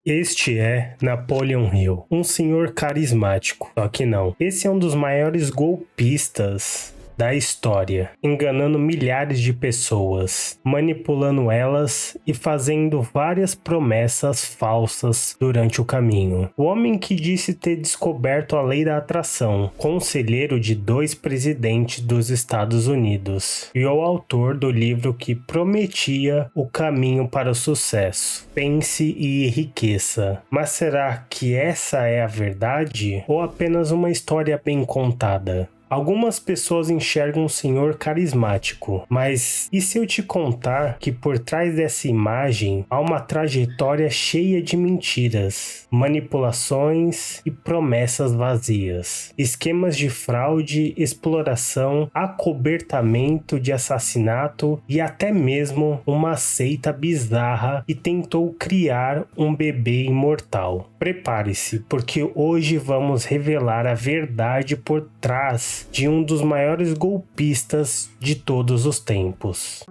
Este é Napoleon Hill, um senhor carismático. Só que não. Esse é um dos maiores golpistas da história, enganando milhares de pessoas, manipulando elas e fazendo várias promessas falsas durante o caminho. O homem que disse ter descoberto a lei da atração, conselheiro de 2 presidentes dos Estados Unidos, e o autor do livro que prometia o caminho para o sucesso. Pense e enriqueça. Mas será que essa é a verdade ou apenas uma história bem contada? Algumas pessoas enxergam um senhor carismático, mas e se eu te contar que por trás dessa imagem há uma trajetória cheia de mentiras, manipulações e promessas vazias, esquemas de fraude, exploração, acobertamento de assassinato e até mesmo uma seita bizarra que tentou criar um bebê imortal? Prepare-se, porque hoje vamos revelar a verdade por trás de um dos maiores golpistas de todos os tempos.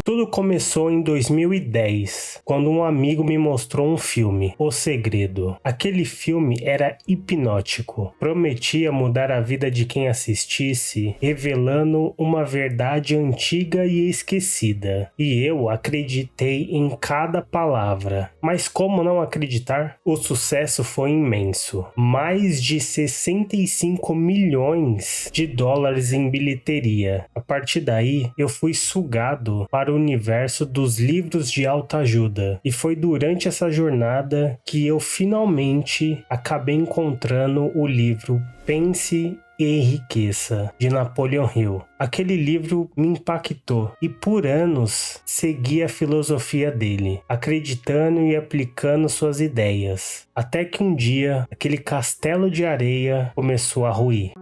Tudo começou em 2010, quando um amigo me mostrou um filme, O Segredo. Aquele filme era hipnótico, prometia mudar a vida de quem assistisse, revelando uma verdade antiga e esquecida. E eu acreditei em cada palavra. Mas como não acreditar? O sucesso foi imenso. Mais de 65 milhões de dólares em bilheteria. A partir daí, eu fui sugado para o universo dos livros de autoajuda. E foi durante essa jornada que eu finalmente acabei encontrando o livro Pense e Enriqueça, de Napoleon Hill. Aquele livro me impactou e por anos segui a filosofia dele, acreditando e aplicando suas ideias. Até que um dia, aquele castelo de areia começou a ruir.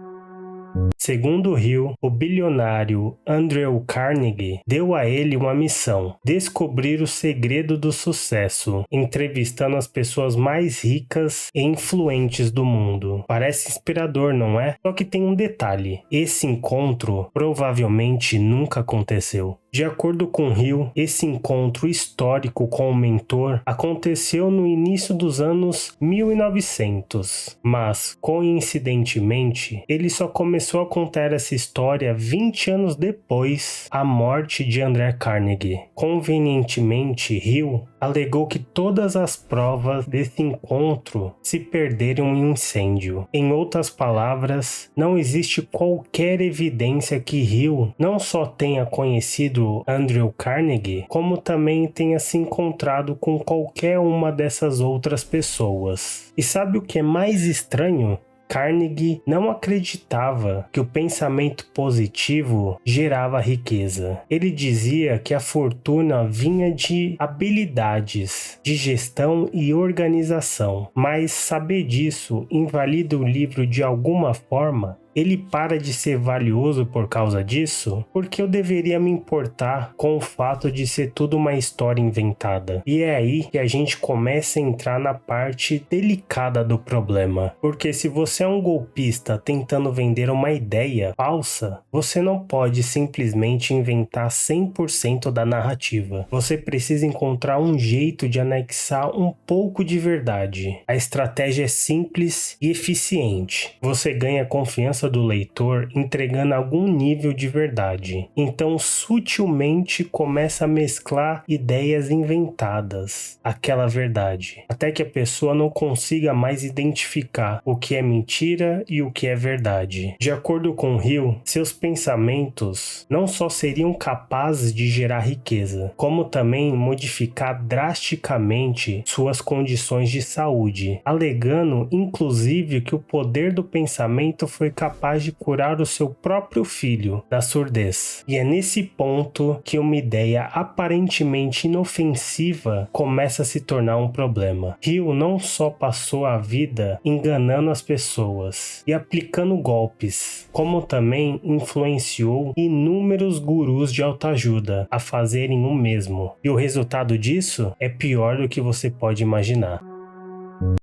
Segundo Hill, o bilionário Andrew Carnegie deu a ele uma missão: descobrir o segredo do sucesso, entrevistando as pessoas mais ricas e influentes do mundo. Parece inspirador, não é? Só que tem um detalhe: esse encontro provavelmente nunca aconteceu. De acordo com Hill, esse encontro histórico com o mentor aconteceu no início dos anos 1900, mas, coincidentemente, ele só começou a contar essa história 20 anos depois da morte de Andrew Carnegie. Convenientemente, Hill alegou que todas as provas desse encontro se perderam em um incêndio. Em outras palavras, não existe qualquer evidência que Hill não só tenha conhecido Andrew Carnegie, como também tenha se encontrado com qualquer uma dessas outras pessoas. E sabe o que é mais estranho? Carnegie não acreditava que o pensamento positivo gerava riqueza. Ele dizia que a fortuna vinha de habilidades, de gestão e organização. Mas saber disso invalida o livro de alguma forma? Ele para de ser valioso por causa disso? Porque eu deveria me importar com o fato de ser tudo uma história inventada. E é aí que a gente começa a entrar na parte delicada do problema. Porque se você é um golpista tentando vender uma ideia falsa, você não pode simplesmente inventar 100% da narrativa. Você precisa encontrar um jeito de anexar um pouco de verdade. A estratégia é simples e eficiente. Você ganha confiança do leitor entregando algum nível de verdade. Então sutilmente começa a mesclar ideias inventadas, aquela verdade, até que a pessoa não consiga mais identificar o que é mentira e o que é verdade. De acordo com Hill, seus pensamentos não só seriam capazes de gerar riqueza, como também modificar drasticamente suas condições de saúde, alegando inclusive que o poder do pensamento foi capaz de curar o seu próprio filho da surdez. E é nesse ponto que uma ideia aparentemente inofensiva começa a se tornar um problema. Hill não só passou a vida enganando as pessoas e aplicando golpes, como também influenciou inúmeros gurus de autoajuda a fazerem o mesmo. E o resultado disso é pior do que você pode imaginar.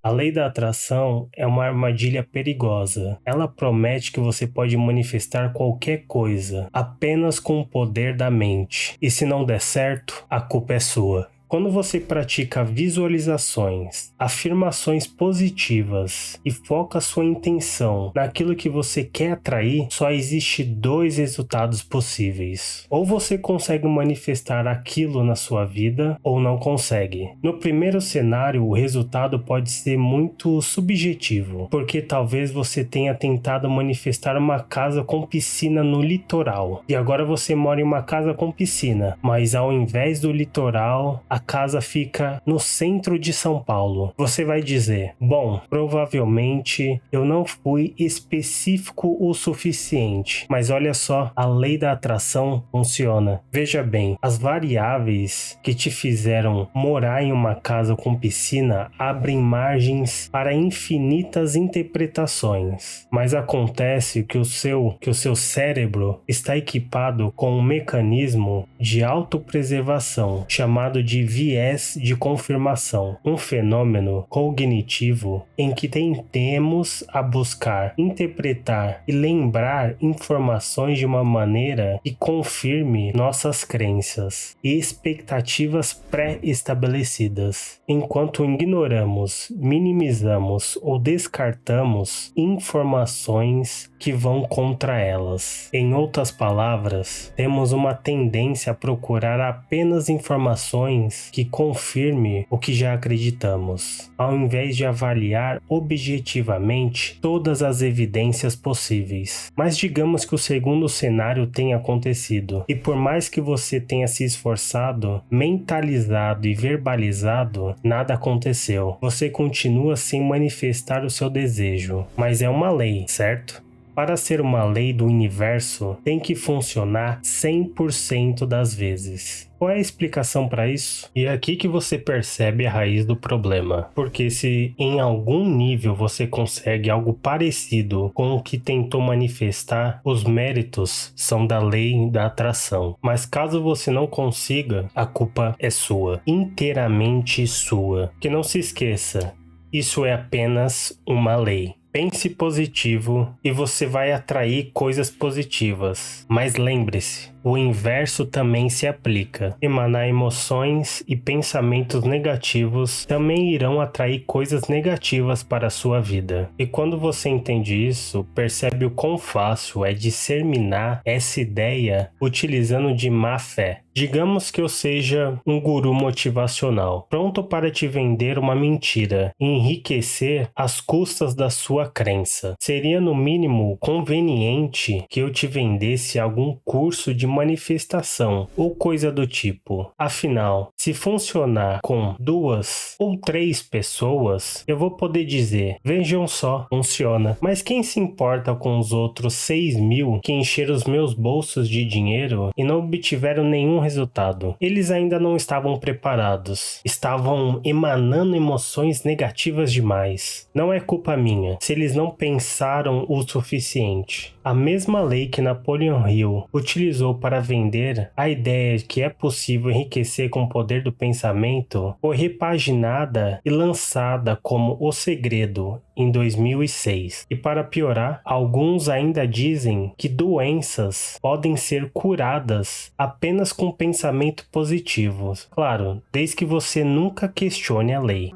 A lei da atração é uma armadilha perigosa. Ela promete que você pode manifestar qualquer coisa apenas com o poder da mente. E se não der certo, a culpa é sua. Quando você pratica visualizações, afirmações positivas e foca sua intenção naquilo que você quer atrair, só existe dois resultados possíveis. Ou você consegue manifestar aquilo na sua vida, ou não consegue. No primeiro cenário, o resultado pode ser muito subjetivo, porque talvez você tenha tentado manifestar uma casa com piscina no litoral, e agora você mora em uma casa com piscina, mas ao invés do litoral, a casa fica no centro de São Paulo. Você vai dizer, bom, provavelmente eu não fui específico o suficiente, mas olha só, a lei da atração funciona. Veja bem, as variáveis que te fizeram morar em uma casa com piscina abrem margens para infinitas interpretações, mas acontece que o seu cérebro está equipado com um mecanismo de autopreservação chamado de viés de confirmação, um fenômeno cognitivo em que tendemos a buscar, interpretar e lembrar informações de uma maneira que confirme nossas crenças e expectativas pré-estabelecidas, enquanto ignoramos, minimizamos ou descartamos informações que vão contra elas. Em outras palavras, temos uma tendência a procurar apenas informações que confirmem o que já acreditamos, ao invés de avaliar objetivamente todas as evidências possíveis. Mas digamos que o segundo cenário tenha acontecido, e por mais que você tenha se esforçado, mentalizado e verbalizado, nada aconteceu. Você continua sem manifestar o seu desejo, mas é uma lei, certo? Para ser uma lei do universo, tem que funcionar 100% das vezes. Qual é a explicação para isso? E é aqui que você percebe a raiz do problema. Porque se em algum nível você consegue algo parecido com o que tentou manifestar, os méritos são da lei da atração. Mas caso você não consiga, a culpa é sua, inteiramente sua. Que não se esqueça, isso é apenas uma lei. Pense positivo e você vai atrair coisas positivas. Mas lembre-se, o inverso também se aplica. Emanar emoções e pensamentos negativos também irão atrair coisas negativas para a sua vida. E quando você entende isso, percebe o quão fácil é disseminar essa ideia utilizando de má fé. Digamos que eu seja um guru motivacional, pronto para te vender uma mentira e enriquecer às custas da sua crença. Seria no mínimo conveniente que eu te vendesse algum curso de manifestação ou coisa do tipo. Afinal, se funcionar com 2 ou 3 pessoas, eu vou poder dizer, vejam só, funciona. Mas quem se importa com os outros 6.000 que encheram os meus bolsos de dinheiro e não obtiveram nenhum resultado? Eles ainda não estavam preparados, estavam emanando emoções negativas demais. Não é culpa minha se eles não pensaram o suficiente. A mesma lei que Napoleon Hill utilizou para vender a ideia de que é possível enriquecer com o poder do pensamento foi repaginada e lançada como O Segredo em 2006. E para piorar, alguns ainda dizem que doenças podem ser curadas apenas com pensamento positivo. Claro, desde que você nunca questione a lei.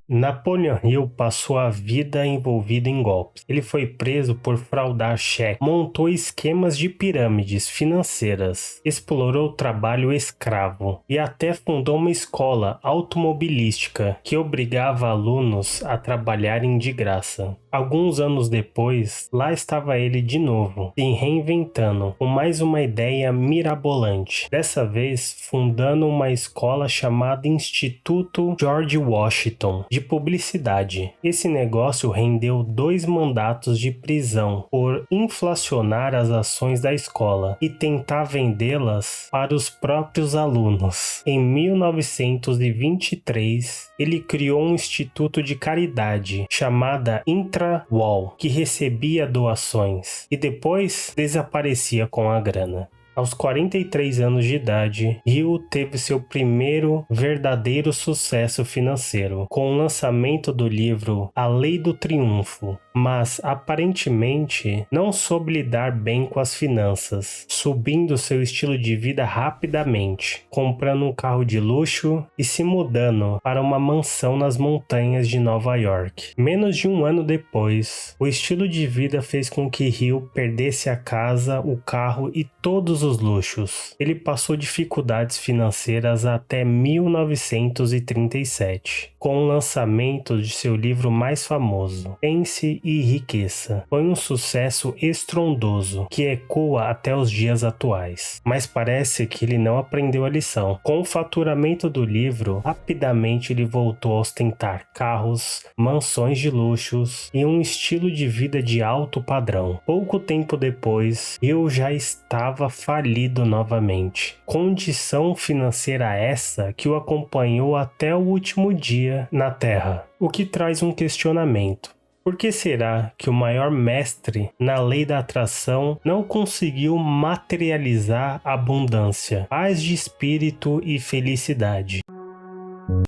Napoleon Hill passou a vida envolvido em golpes. Ele foi preso por fraudar cheques, montou esquemas de pirâmides financeiras, explorou o trabalho escravo e até fundou uma escola automobilística que obrigava alunos a trabalharem de graça. Alguns anos depois, lá estava ele de novo, se reinventando, com mais uma ideia mirabolante. Dessa vez, fundando uma escola chamada Instituto George Washington, de publicidade. Esse negócio rendeu 2 mandatos de prisão por inflacionar as ações da escola e tentar vendê-las para os próprios alunos. Em 1923, ele criou um instituto de caridade chamada Intrawall, que recebia doações e depois desaparecia com a grana. Aos 43 anos de idade, Hill teve seu primeiro verdadeiro sucesso financeiro, com o lançamento do livro A Lei do Triunfo, mas aparentemente não soube lidar bem com as finanças, subindo seu estilo de vida rapidamente, comprando um carro de luxo e se mudando para uma mansão nas montanhas de Nova York. Menos de um ano depois, o estilo de vida fez com que Hill perdesse a casa, o carro e todos os luxos. Ele passou dificuldades financeiras até 1937, com o lançamento de seu livro mais famoso, Pense e Enriqueça. Foi um sucesso estrondoso que ecoa até os dias atuais, mas parece que ele não aprendeu a lição. Com o faturamento do livro, rapidamente ele voltou a ostentar carros, mansões de luxos e um estilo de vida de alto padrão. Pouco tempo depois, Hill já estava falido novamente. Condição financeira essa que o acompanhou até o último dia na Terra. O que traz um questionamento. Por que será que o maior mestre na lei da atração não conseguiu materializar abundância, paz de espírito e felicidade?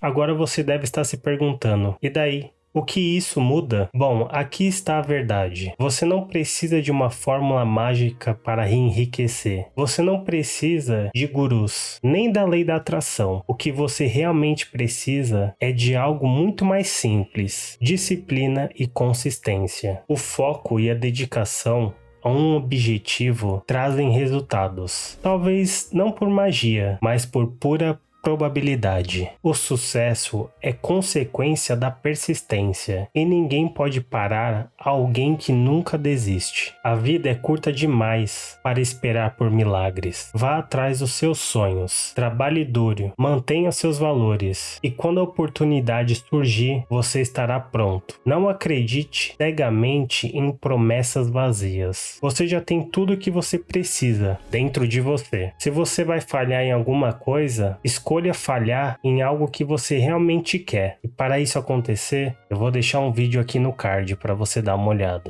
Agora você deve estar se perguntando, e daí? O que isso muda? Bom, aqui está a verdade. Você não precisa de uma fórmula mágica para enriquecer. Você não precisa de gurus, nem da lei da atração. O que você realmente precisa é de algo muito mais simples: disciplina e consistência. O foco e a dedicação a um objetivo trazem resultados. Talvez não por magia, mas por pura probabilidade. O sucesso é consequência da persistência e ninguém pode parar alguém que nunca desiste. A vida é curta demais para esperar por milagres. Vá atrás dos seus sonhos, trabalhe duro, mantenha seus valores e quando a oportunidade surgir, você estará pronto. Não acredite cegamente em promessas vazias. Você já tem tudo o que você precisa dentro de você. Se você vai falhar em alguma coisa, escolha falhar em algo que você realmente quer. E para isso acontecer, eu vou deixar um vídeo aqui no card para você dar uma olhada.